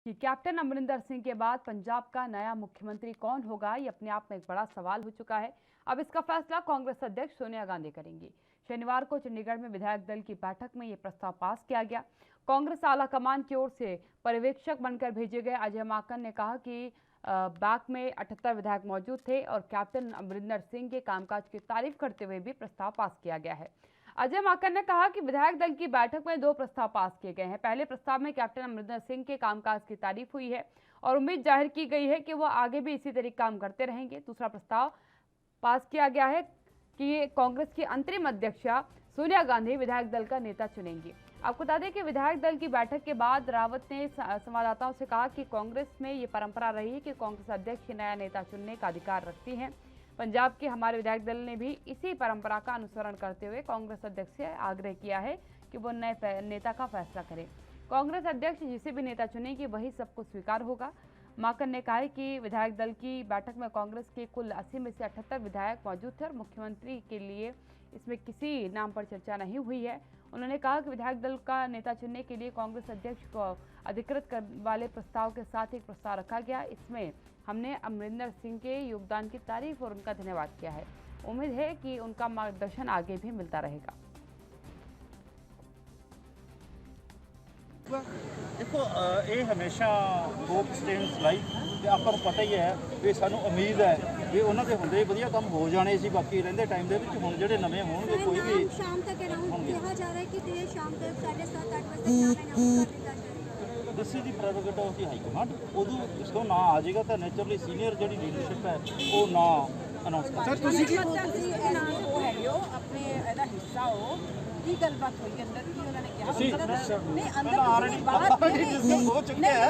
कि कैप्टन अमरिंदर सिंह के बाद पंजाब का नया मुख्यमंत्री कौन होगा, ये अपने आप में एक बड़ा सवाल हो चुका है। अब इसका फैसला कांग्रेस अध्यक्ष सोनिया गांधी करेंगी। शनिवार को चंडीगढ़ में विधायक दल की बैठक में ये प्रस्ताव पास किया गया। कांग्रेस आला कमान की ओर से पर्यवेक्षक बनकर भेजे गए अजय माकन ने कहा कि बैक में 78 विधायक मौजूद थे और कैप्टन अमरिंदर सिंह के कामकाज की तारीफ करते हुए भी प्रस्ताव पास किया गया है। अजय माकन ने कहा कि विधायक दल की बैठक में 2 प्रस्ताव पास किए गए हैं। पहले प्रस्ताव में कैप्टन अमरिंदर सिंह के कामकाज की तारीफ हुई है और उम्मीद जाहिर की गई है कि वो आगे भी इसी तरीके काम करते रहेंगे। दूसरा प्रस्ताव पास किया गया है कि कांग्रेस की अंतरिम अध्यक्षा सोनिया गांधी विधायक दल का नेता चुनेंगी। आपको बता दें कि विधायक दल की बैठक के बाद रावत ने संवाददाताओं से कहा कि कांग्रेस में ये परंपरा रही है कि कांग्रेस अध्यक्ष ही नया नेता चुनने का अधिकार रखती है। पंजाब के हमारे विधायक दल ने भी इसी परंपरा का अनुसरण करते हुए कांग्रेस अध्यक्ष से आग्रह किया है कि वो नए नेता का फैसला करें। कांग्रेस अध्यक्ष जिसे भी नेता चुनेगी वही सबको स्वीकार होगा। माकन ने कहा है कि विधायक दल की बैठक में कांग्रेस के कुल 80 में से 78 विधायक मौजूद थे और मुख्यमंत्री के लिए इसमें किसी नाम पर चर्चा नहीं हुई है। उन्होंने कहा कि विधायक दल का नेता चुनने के लिए कांग्रेस अध्यक्ष को अधिकृत करने वाले प्रस्ताव के साथ एक प्रस्ताव रखा गया। इसमें हमने अमरिंदर सिंह के योगदान की तारीफ और उनका धन्यवाद किया है। उम्मीद है कि उनका मार्गदर्शन आगे भी मिलता रहेगा। देखो ये हमेशा होप स्टेम्स लाइक ਆਪਾਂ ਨੂੰ ਪਤਾ ਹੀ ਹੈ ਵੀ ਸਾਨੂੰ ਉਮੀਦ ਹੈ ਵੀ ਉਹਨਾਂ ਦੇ ਹੁੰਦੇ ਵਧੀਆ ਕੰਮ ਹੋ ਜਾਣੇ ਸੀ। ਬਾਕੀ ਰਹਿੰਦੇ ਟਾਈਮ ਦੇ ਵਿੱਚ ਹੁਣ ਜਿਹੜੇ ਨਵੇਂ ਹੋਣਗੇ ਕੋਈ ਵੀ शाम तक अराउंड कहा जा रहा है कि देर शाम तक 7:30-8 बजे तक नाम अनाउंस कर दिया जाएगा। This is the prerogative of the high command. ਉਦੋਂ ਜਦੋਂ ਨਾ ਆ ਜਾਏਗਾ ਤਾਂ ਨੇਚਰਲੀ ਸੀਨੀਅਰ ਜਿਹੜੀ ਲੀਡਰਸ਼ਿਪ ਹੈ ਉਹ ਨਾ ਅਨਾਉਂਸ ਕਰ ਸਰ ਤੁਸੀਂ ਉਹ ਹੈਗੇ ਹੋ ਆਪਣੇ ਇਹਦਾ ਹਿੱਸਾ ਹੋ ਕੀ ਗੱਲਬਾਤ ਹੋਈ ਅੰਦਰ ਕੀ ਉਹਨਾਂ ਨੇ ਕਿਹਾ ਨਹੀਂ ਅੰਦਰ ਹੋ ਚੁੱਕਿਆ ਹੈ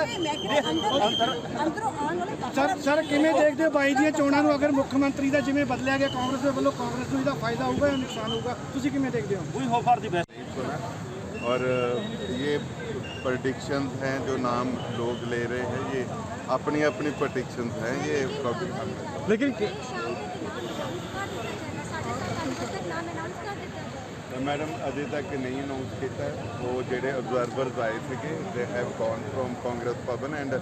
ਅੰਦਰੋਂ ਆਉਣ ਵਾਲੇ ਸਰ ਕਿਵੇਂ ਦੇਖਦੇ ਹੋ ਬਾਈ ਦੀਆਂ ਚੋਣਾਂ ਨੂੰ? ਅਗਰ ਮੁੱਖ ਮੰਤਰੀ ਦਾ ਜਿਵੇਂ ਬਦਲਿਆ ਗਿਆ ਕਾਂਗਰਸ ਦੇ ਵੱਲੋਂ, ਕਾਂਗਰਸ ਨੂੰ ਇਹਦਾ ਫਾਇਦਾ ਹੋਊਗਾ ਜਾਂ ਨੁਕਸਾਨ ਹੋਊਗਾ? ਤੁਸੀਂ ਕਿਵੇਂ ਦੇਖਦੇ ਹੋ? We hope for the best. और ये प्रडिक्शंस हैं जो नाम लोग ले रहे हैं, ये अपनी अपनी प्रडिक्शंस हैं, ये लेकिन शाम तक नाम अनाउंस कर दिया जाएगा, 7:30-8 बजे तक नाम अनाउंस कर दिया जाएगा। मैडम अजे तक नहीं अनाउंस किया। वो जेडे ऑब्जर्वर्स आए थे they have gone from Congress भवन एंड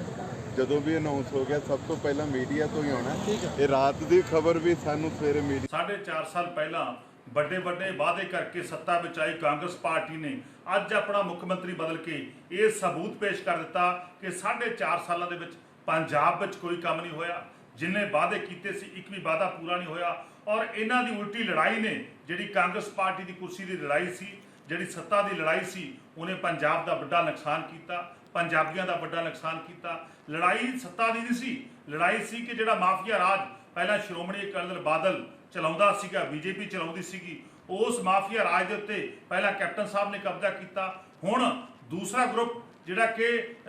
ਜਦੋਂ ਵੀ ਅਨਾਉਂਸ ਹੋ ਗਿਆ ਸਭ ਤੋਂ ਪਹਿਲਾਂ ਮੀਡੀਆ ਤੋਂ ਹੀ ਆਉਣਾ। ਇਹ ਰਾਤ ਦੀ ਖਬਰ ਵੀ ਸਾਨੂੰ ਸਵੇਰੇ ਮੀਡੀਆ 4.5 ਸਾਲ ਪਹਿਲਾਂ ਵੱਡੇ ਵਾਅਦੇ ਕਰਕੇ ਸੱਤਾ ਵਿੱਚ ਆਈ ਕਾਂਗਰਸ ਪਾਰਟੀ ਨੇ ਅੱਜ ਆਪਣਾ ਮੁੱਖ ਮੰਤਰੀ ਬਦਲ ਕੇ ਇਹ ਸਬੂਤ ਪੇਸ਼ ਕਰ ਦਿੱਤਾ ਕਿ 4.5 ਸਾਲਾਂ ਦੇ ਵਿੱਚ ਪੰਜਾਬ ਵਿੱਚ ਕੋਈ ਕੰਮ ਨਹੀਂ ਹੋਇਆ। ਜਿੰਨੇ ਵਾਅਦੇ ਕੀਤੇ ਸੀ ਇੱਕ ਵੀ ਵਾਅਦਾ ਪੂਰਾ ਨਹੀਂ ਹੋਇਆ ਔਰ ਇਹਨਾਂ ਦੀ ਉਲਟੀ ਲੜਾਈ ਨੇ ਜਿਹੜੀ ਕਾਂਗਰਸ ਪਾਰਟੀ ਦੀ ਕੁਰਸੀ ਦੀ ਲੜਾਈ ਸੀ, ਜਿਹੜੀ ਸੱਤਾ ਦੀ ਲੜਾਈ ਸੀ, ਉਹਨੇ ਪੰਜਾਬ ਦਾ ਵੱਡਾ ਨੁਕਸਾਨ ਕੀਤਾ, ਪੰਜਾਬੀਆਂ ਦਾ ਵੱਡਾ ਨੁਕਸਾਨ ਕੀਤਾ। ਲੜਾਈ ਸੱਤਾ ਦੀ ਨਹੀਂ ਸੀ, ਲੜਾਈ ਸੀ ਕਿ ਜਿਹੜਾ ਮਾਫੀਆ ਰਾਜ ਪਹਿਲਾਂ ਸ਼੍ਰੋਮਣੀ ਅਕਾਲੀ ਦਲ ਬਾਦਲ ਚਲਾਉਂਦਾ ਸੀਗਾ, ਬੀਜੇਪੀ ਚਲਾਉਂਦੀ ਸੀਗੀ, ਉਸ ਮਾਫੀਆ ਰਾਜ ਦੇ ਉੱਤੇ ਪਹਿਲਾਂ ਕੈਪਟਨ ਸਾਹਿਬ ਨੇ ਕਬਜ਼ਾ ਕੀਤਾ। ਹੁਣ ਦੂਸਰਾ ਗਰੁੱਪ ਜਿਹੜਾ ਕਿ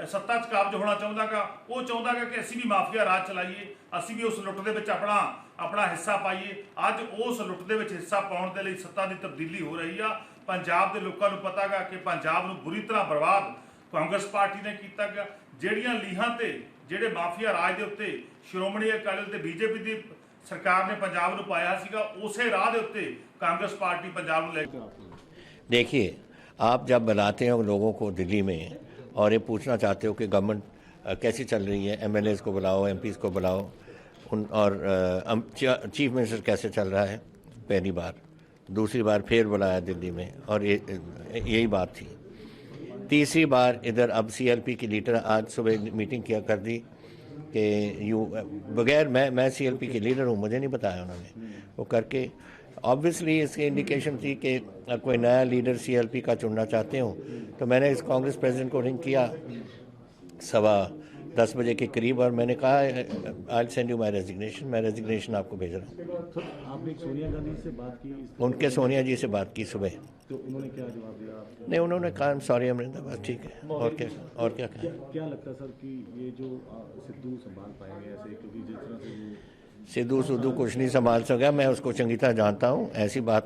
ਸੱਤਾ 'ਚ ਕਾਬਜ ਹੋਣਾ ਚਾਹੁੰਦਾਗਾ, ਉਹ ਚਾਹੁੰਦਾਗਾ ਕਿ ਅਸੀਂ ਵੀ ਮਾਫੀਆ ਰਾਜ ਚਲਾਈਏ, ਅਸੀਂ ਵੀ ਉਸ ਲੁੱਟ ਦੇ ਵਿੱਚ ਆਪਣਾ ਹਿੱਸਾ ਪਾਈਏ। ਅੱਜ ਉਸ ਲੁੱਟ ਦੇ ਵਿੱਚ ਹਿੱਸਾ ਪਾਉਣ ਦੇ ਲਈ ਸੱਤਾ ਦੀ ਤਬਦੀਲੀ ਹੋ ਰਹੀ ਆ। ਪੰਜਾਬ ਦੇ ਲੋਕਾਂ ਨੂੰ ਪਤਾਗਾ ਕਿ ਪੰਜਾਬ ਨੂੰ ਬੁਰੀ ਤਰ੍ਹਾਂ ਬਰਬਾਦ ਕਾਂਗਰਸ ਪਾਰਟੀ ਨੇ ਕੀਤਾ ਗਿਆ। ਜਿਹੜੀਆਂ ਲੀਹਾਂ ਤੇ ਜਿਹੜੇ ਮਾਫੀਆ ਰਾਜ ਦੇ ਉੱਤੇ ਸ਼੍ਰੋਮਣੀ ਅਕਾਲੀ ਦਲ ਤੇ ਬੀਜੇਪੀ ਦੀ सरकार ने पंजाब ਨੂੰ ਪਾਇਆ ਸੀਗਾ, ਉਸੇ ਰਾਹ ਦੇ ਉੱਤੇ ਕਾਂग्रेस पार्टी पंजाब ਨੂੰ ਲੈ ਕੇ। देखिए, आप जब बुलाते हो लोगों को दिल्ली में और ये पूछना चाहते हो कि गवर्नमेंट कैसी चल रही है, एमएलएज को बुलाओ, एमपीज़ को बुलाओ, और चीफ मिनिस्टर कैसे चल रहा है, पहली बार। दूसरी बार फिर बुलाया दिल्ली में और यही बात थी। तीसरी बार इधर अब सीएलपी की लीडर आज सुबह मीटिंग किया कर दी कि बगैर मैं सीएलपी के लीडर हूँ, मुझे नहीं बताया उन्होंने, वो करके ऑब्वियसली इसकी इंडिकेशन थी कि कोई नया लीडर सीएलपी का चुनना चाहते हो। तो मैंने इस कांग्रेस प्रेसिडेंट को रिंग किया 10:15 बजे के करीब और मैंने कहा I send you my resignation, मैं रेजिग्नेशन आपको भेज रहा हूँ। आपने सोनिया गांधी से बात की? उनके सोनिया जी से बात की सुबह, तो उन्होंने क्या जवाब दिया? नहीं, उन्होंने कहा सॉरी अमरिंदर, बस ठीक है। और क्या कहें? क्या लगता है सर कि ये जो सिद्धू संभाल पाएंगे ऐसे, क्योंकि जिस तरह से सिद्धू कुछ नहीं संभाल सका, मैं उसको चंगी तरह जानता हूँ। ऐसी बात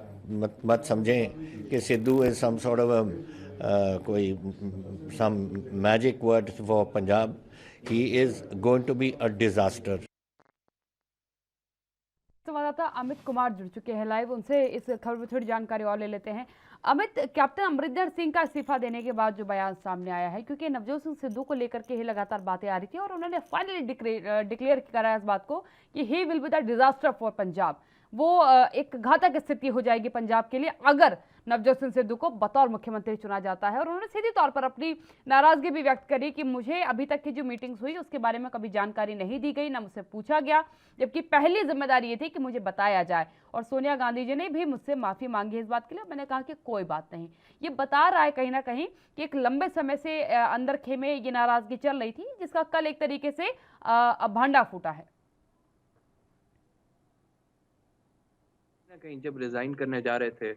मत समझें कि Sidhu is some sort of कोई some magic word for Punjab. He is going to be a disaster. संवाददाता अमित कुमार जुड़ चुके हैं लाइव, उनसे इस खबर में थोड़ी जानकारी और ले लेते हैं। अमित, कैप्टन अमरिंदर सिंह का इस्तीफा देने के बाद जो बयान सामने आया है, क्योंकि नवजोत सिंह सिद्धू को लेकर के ही लगातार बातें आ रही थी और उन्होंने फाइनली डिक्लेयर करा इस बात को कि he will be the disaster for Punjab. वो एक घातक स्थिति हो जाएगी पंजाब के लिए अगर नवजोत सिंह सिद्धू को बतौर मुख्यमंत्री चुना जाता है। और उन्होंने सीधी तौर पर अपनी नाराजगी भी व्यक्त करी कि मुझे अभी तक की जो मीटिंग्स हुई उसके बारे में कभी जानकारी नहीं दी गई, ना मुझसे पूछा गया, जबकि पहली जिम्मेदारी ये थी कि मुझे बताया जाए। और सोनिया गांधी जी ने भी मुझसे माफी मांगी इस बात के लिए। मैंने कहा कि कोई बात नहीं। ये बता रहा है कहीं ना कहीं कि एक लंबे समय से अंदर खेमे ये नाराजगी चल रही थी, जिसका कल एक तरीके से भांडा फूटा है। कहीं जब रिजाइन करने जा रहे थे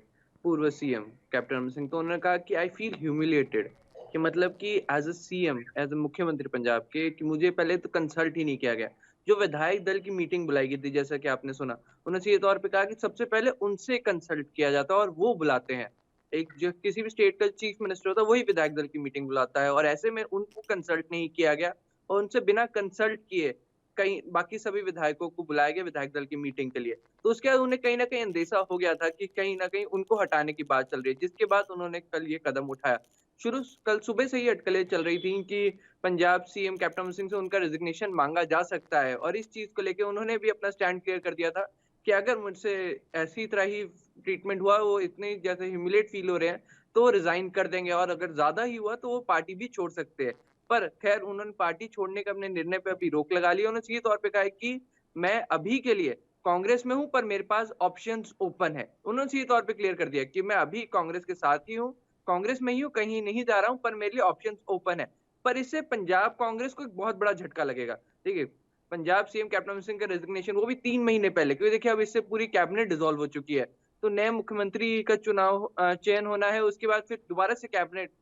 पूर्व सीएम कैप्टन अमरिंदर सिंह, तो उन्होंने कहा कि आई फील ह्यूमिलिएटेड, कि मतलब कि as a CM, as a मुख्यमंत्री पंजाब के, कि मुझे पहले तो कंसल्ट ही नहीं किया गया। जो विधायक दल की मीटिंग बुलाई गई थी, जैसा कि आपने सुना, उन्होंने सीधे तौर पे कहा कि सबसे पहले उनसे कंसल्ट किया जाता है और वो बुलाते हैं। एक जो किसी भी स्टेट का चीफ मिनिस्टर होता है वही विधायक दल की मीटिंग बुलाता है, और ऐसे में उनको कंसल्ट नहीं किया गया और उनसे बिना कंसल्ट किए कहीं बाकी सभी विधायकों को बुलाया गया विधायक दल की मीटिंग के लिए। तो उसके बाद उन्हें कहीं ना कहीं अंदेशा हो गया था कि कहीं ना कहीं उनको हटाने की बात चल रही है, जिसके बाद उन्होंने कल ये कदम उठाया। कल सुबह से ही अटकलें चल रही थी कि पंजाब सीएम कैप्टन अमरिंदर सिंह से उनका रेजिग्नेशन मांगा जा सकता है, और इस चीज को लेकर उन्होंने भी अपना स्टैंड क्लियर कर दिया था कि अगर मुझसे ऐसी तरह ही ट्रीटमेंट हुआ, वो इतने जैसे ह्यूमिलेट फील हो रहे हैं, तो वो रिजाइन कर देंगे, और अगर ज्यादा ही हुआ तो वो पार्टी भी छोड़ सकते हैं। पर खैर उन्होंने पार्टी छोड़ने का अपने निर्णय पे अभी रोक लगा लिया। उन्होंने सीधे तौर पे कहा है कि मैं अभी के लिए कांग्रेस में हूं, पर मेरे पास ऑप्शंस ओपन है। उन्होंने सीधे तौर पे क्लियर कर दिया कि मैं अभी कांग्रेस के साथ ही हूं, कांग्रेस में ही हूं, कहीं नहीं जा रहा हूं, पर मेरे लिए ऑप्शंस ओपन है। पर इससे पंजाब कांग्रेस को एक बहुत बड़ा झटका लगेगा। ठीक है, पंजाब सीएम कैप्टन अमरिंदर सिंह का रेजिग्नेशन, वो भी 3 महीने पहले, क्योंकि देखिए अब इससे पूरी कैबिनेट डिसॉल्व हो चुकी है, तो नए मुख्यमंत्री का चुनाव चयन होना है, उसके बाद फिर दोबारा से कैबिनेट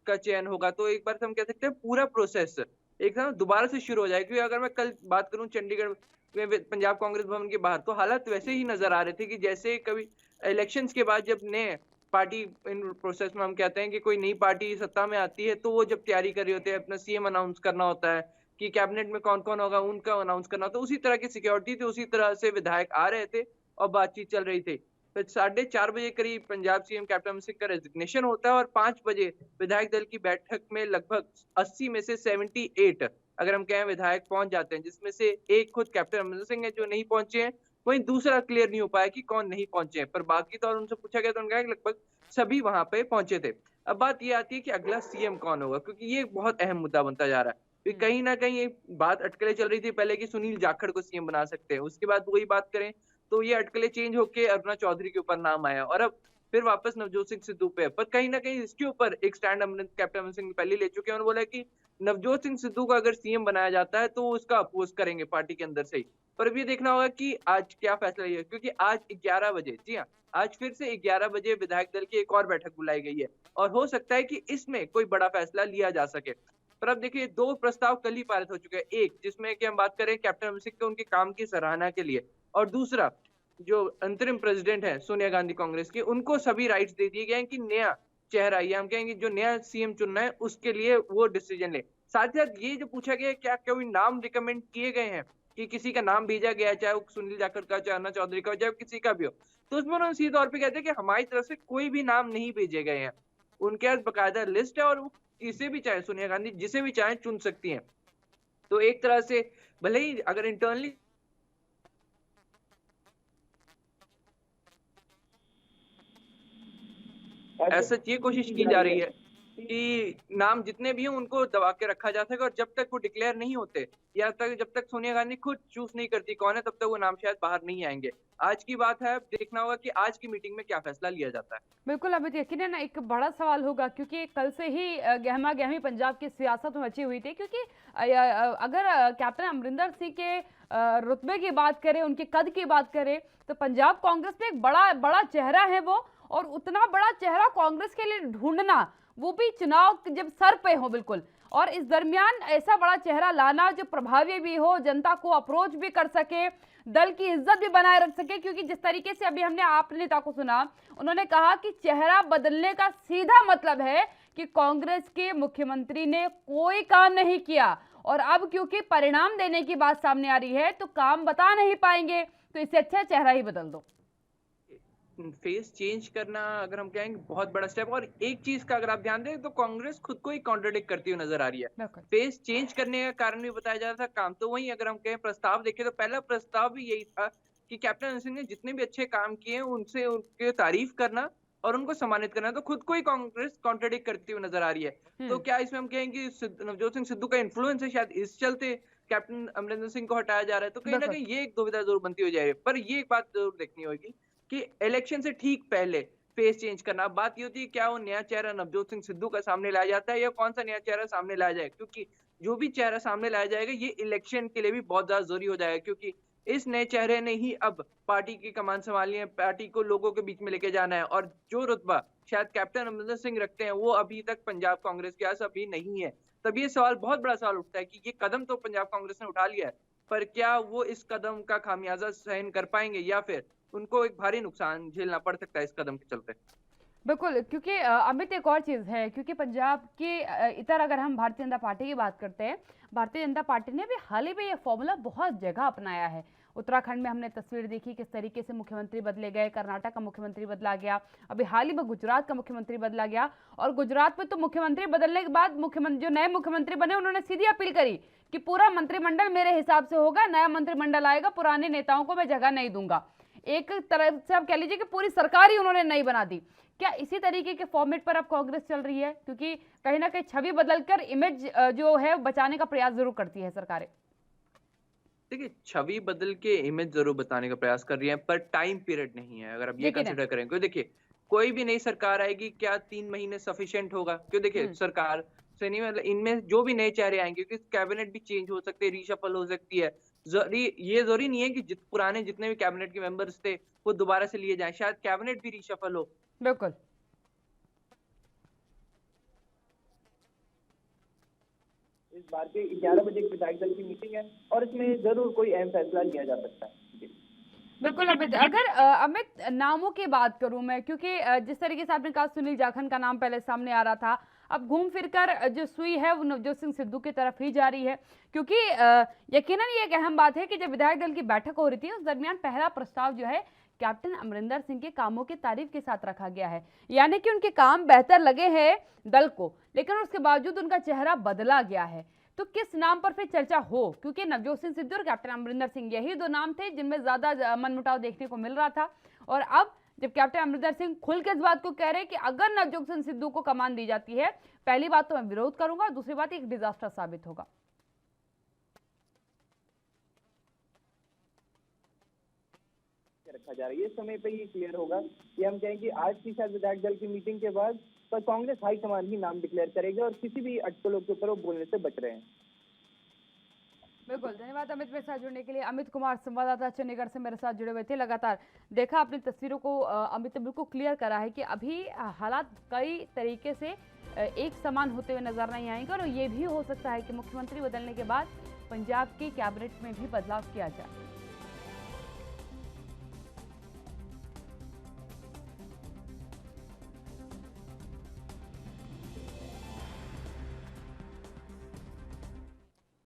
का चयन होगा। तो एक बार हम कह सकते हैं पूरा प्रोसेस एक दोबारा से शुरू हो जाएगा। क्योंकि अगर मैं कल बात करूं चंडीगढ़ में पंजाब कांग्रेस भवन के बाहर, तो हालात वैसे ही नजर आ रहे थे कि जैसे कभी इलेक्शंस के बाद जब नए पार्टी इन प्रोसेस में हम कहते हैं कि कोई नई पार्टी सत्ता में आती है, तो वो जब तैयारी कर रही होती है, अपना सीएम अनाउंस करना होता है कि कैबिनेट में कौन कौन होगा उनका अनाउंस करना होता है, उसी तरह की सिक्योरिटी थी, उसी तरह से विधायक आ रहे थे और बातचीत चल रही थी। तो 4:30 बजे करीब पंजाब सीएम कैप्टन अमरिंदर सिंह का रेजिग्नेशन होता है, और 5 बजे विधायक दल की बैठक में लगभग 80 में से 78 अगर हम कहें विधायक पहुंच जाते हैं, जिसमें से एक खुद कैप्टन अमरिंदर सिंह है जो नहीं पहुंचे हैं, वहीं दूसरा क्लियर नहीं हो पाया कि कौन नहीं पहुंचे हैं, पर बाकी तो उनसे पूछा गया तो उन्होंने कहा कि लगभग सभी वहां पे पहुंचे थे। अब बात ये आती है कि अगला सीएम कौन होगा, क्योंकि ये बहुत अहम मुद्दा बनता जा रहा है। कहीं ना कहीं एक बात अटकलें चल रही थी पहले कि सुनील जाखड़ को सीएम बना सकते हैं, उसके बाद वही बात करें तो ये अटकलें चेंज होके अरुणा चौधरी के ऊपर नाम आया, और अब फिर वापस नवजोत सिंह सिद्धू पे। पर कहीं ना कहीं इसके ऊपर एक स्टैंड कैप्टन अमरिंदर सिंह पहले ले चुके हैं। उन्होंने बोला कि नवजोत सिंह सिद्धू को अगर सीएम बनाया जाता है तो उसका अपोज करेंगे पार्टी के अंदर से ही। पर अब ये देखना होगा कि आज क्या फैसला है, क्योंकि आज 11 बजे, जी हाँ, आज फिर से 11 बजे विधायक दल की एक और बैठक बुलाई गई है, और हो सकता है कि इसमें कोई बड़ा फैसला लिया जा सके। पर अब देखिए 2 प्रस्ताव कल ही पारित हो चुके हैं, एक जिसमें कि हम बात करें कैप्टन अमरिंदर सिंह के उनके काम की सराहना के लिए, और दूसरा जो अंतरिम प्रेसिडेंट है सोनिया गांधी कांग्रेस की, उनको सभी राइट्स दे दिए गए हैं कि नया चेहरा, या हम कहेंगे जो नया सीएम चुनना है उसके लिए वो डिसीजन ले। साथ ही साथ ये जो पूछा गया क्या कोई नाम रिकमेंड किए गए हैं कि किसी का नाम भेजा गया है, चाहे वो सुनील जाखड़ का, चाहे अरुणा चौधरी का, चाहे किसी का भी हो, तो उसमें उन्होंने सीधे तौर पर कहते हैं कि हमारी तरफ से कोई भी नाम नहीं भेजे गए हैं। उनके पास बकायदा लिस्ट है और वो किसे भी चाहे सोनिया गांधी जिसे भी चाहे चुन सकती हैं। तो एक तरह से भले ही अगर इंटरनली ऐसा ये कोशिश की जा रही है कि नाम जितने भी हैं उनको दबा के रखा जा सके, और जब तक वो डिक्लेयर नहीं होते, या जब तक सोनिया गांधी खुद चूज नहीं करती कौन है, तब तक वो नाम शायद बाहर नहीं आएंगे। आज की बात है, देखना होगा कि आज की मीटिंग में क्या फैसला लिया जाता है। बिल्कुल अमित, यकीनन एक बड़ा सवाल होगा, क्योंकि कल से ही गहमा गहमी पंजाब की सियासत में मची हुई थी। क्योंकि अगर कैप्टन अमरिंदर सिंह के रुतबे की बात करें, उनके कद की बात करें, तो पंजाब कांग्रेस में एक बड़ा चेहरा है वो, और उतना बड़ा चेहरा कांग्रेस के लिए ढूंढना, वो भी चुनाव जब सर पे हो बिल्कुल, और इस दरमियान ऐसा बड़ा चेहरा लाना जो प्रभावी भी हो, जनता को अप्रोच भी कर सके, दल की इज्जत भी बनाए रख सके। क्योंकि जिस तरीके से अभी हमने आप नेता को सुना, उन्होंने कहा कि चेहरा बदलने का सीधा मतलब है कि कांग्रेस के मुख्यमंत्री ने कोई काम नहीं किया, और अब क्योंकि परिणाम देने की बात सामने आ रही है तो काम बता नहीं पाएंगे, तो इससे अच्छा चेहरा ही बदल दो। फेस चेंज करना अगर हम कहेंगे बहुत बड़ा स्टेप, और एक चीज का अगर आप ध्यान दें तो कांग्रेस खुद को ही कॉन्ट्रडिक्ट करती हुई नजर आ रही है। बिल्कुल। फेस चेंज करने का कारण भी बताया जा रहा था, काम तो वही। अगर हम कहें प्रस्ताव देखें तो पहला प्रस्ताव भी यही था कि कैप्टन अमरिंदर सिंह ने जितने भी अच्छे काम किए हैं उनसे उनके तारीफ करना और उनको सम्मानित करना। तो खुद को ही कांग्रेस कॉन्ट्रडिक्ट करती हुई नजर आ रही है। तो क्या इसमें हम कहेंगे नवजोत सिंह सिद्धू का इन्फ्लुएंस है, शायद इस चलते कैप्टन अमरिंदर सिंह को हटाया जा रहा है। तो कहीं ना बिल्कुल। कहीं ये एक दुविधा जरूर बनती हो जा रही है। पर ये एक बात जरूर देखनी होगी कि इलेक्शन से ठीक पहले फेस चेंज करना। अब बात ये होती है क्या वो नया चेहरा नवजोत सिंह सिद्धू का सामने लाया जाता है या कौन सा नया चेहरा सामने लाया जाए, क्योंकि जो भी चेहरा सामने लाया जाएगा ये इलेक्शन के लिए भी बहुत ज्यादा जरूरी हो जाएगा, क्योंकि इस नए चेहरे ने ही अब पार्टी की कमान संभालनी है, पार्टी को लोगों के बीच में लेके जाना है। और जो रुतबा शायद कैप्टन अमरिंदर सिंह रखते हैं वो अभी तक पंजाब कांग्रेस के पास अभी नहीं है। तब ये सवाल, बहुत बड़ा सवाल उठता है कि ये कदम तो पंजाब कांग्रेस ने उठा लिया है, पर क्या वो इस कदम का खामियाजा सहन कर पाएंगे या फिर उनको एक भारी नुकसान झेलना पड़ सकता है इस कदम के चलते। बिल्कुल, क्योंकि अमित एक और चीज़ है, क्योंकि पंजाब के इधर अगर हम भारतीय जनता पार्टी की बात करते हैं, भारतीय जनता पार्टी ने भी हाल ही में ये फॉर्मूला बहुत जगह अपनाया है। उत्तराखंड में हमने तस्वीर देखी किस तरीके से मुख्यमंत्री बदले गए, कर्नाटक का मुख्यमंत्री बदला गया, अभी हाल ही में गुजरात का मुख्यमंत्री बदला गया। और गुजरात में तो मुख्यमंत्री बदलने के बाद मुख्यमंत्री, जो नए मुख्यमंत्री बने, उन्होंने सीधी अपील करी कि पूरा मंत्रिमंडल मेरे हिसाब से होगा, नया मंत्रिमंडल आएगा, पुराने नेताओं को मैं जगह नहीं दूंगा। एक तरह से आप कह लीजिए कि पूरी सरकार ही उन्होंने नई बना दी। क्या इसी तरीके के फॉर्मेट पर अब कांग्रेस चल रही है? क्योंकि कहीं ना कहीं छवि बदलकर इमेज जो है बचाने का प्रयास जरूर करती है सरकारें। देखिए, छवि बदल के इमेज जरूर बताने का प्रयास कर रही है, पर टाइम पीरियड नहीं है अगर आप ये कंसिडर करें। क्यों, देखिए कोई भी नई सरकार आएगी, क्या 3 महीने सफिशिएंट होगा? क्यों, देखिए सरकार से नहीं, मतलब इनमें जो भी नए चेहरे आएंगे, क्योंकि कैबिनेट भी चेंज हो सकते हैं, रीशफल हो सकती है। ये जरूरी नहीं है कि पुराने जितने भी कैबिनेट के मेंबर्स थे वो दोबारा से लिए जाएं, शायद कैबिनेट भी रीशफल हो। बिल्कुल। इस बार के 11 बजे विधायक दल की मीटिंग है और इसमें जरूर कोई अहम फैसला लिया जा सकता है। बिल्कुल अमित, अगर अमित नामों की बात करूं मैं, क्योंकि जिस तरीके से आपने कहा सुनील जाखड़ का नाम पहले सामने आ रहा था, अब घूम फिरकर जो सुई है वो नवजोत सिंह सिद्धू की तरफ ही जा रही है। क्योंकि यकीनन ये एक अहम बात है कि जब विधायक दल की बैठक हो रही थी उस दरमियान पहला प्रस्ताव जो है कैप्टन अमरिंदर सिंह के कामों की तारीफ के साथ रखा गया है, यानी कि उनके काम बेहतर लगे हैं दल को, लेकिन उसके बावजूद उनका चेहरा बदला गया है। तो किस नाम पर फिर चर्चा हो? क्योंकि नवजोत सिंह सिद्धू और कैप्टन अमरिंदर सिंह यही दो नाम थे जिनमें ज्यादा मनमुटाव देखने को मिल रहा था। और अब जब कैप्टन अमरिंदर सिंह खुल के इस बात को कह रहे हैं कि अगर नवजोत सिंह सिद्धू को कमान दी जाती है, पहली बात तो मैं विरोध करूंगा, दूसरी बात एक डिजास्टर साबित होगा। रखा जा रहा है, ये समय पे ही क्लियर होगा कि हम कहें कि आज की शायद विधायक दल की मीटिंग के बाद पर कांग्रेस हाईकमान ही नाम डिक्लेयर करेगा और किसी भी अटकलों के ऊपर वो बोलने से बच रहे हैं। बिल्कुल, धन्यवाद अमित मेरे साथ जुड़ने के लिए। अमित कुमार संवाददाता चंडीगढ़ से मेरे साथ जुड़े हुए थे। लगातार देखा अपनी तस्वीरों को, अमित ने बिल्कुल क्लियर करा है कि अभी हालात कई तरीके से एक समान होते हुए नजर नहीं आएंगे और ये भी हो सकता है कि मुख्यमंत्री बदलने के बाद पंजाब के कैबिनेट में भी बदलाव किया जाए।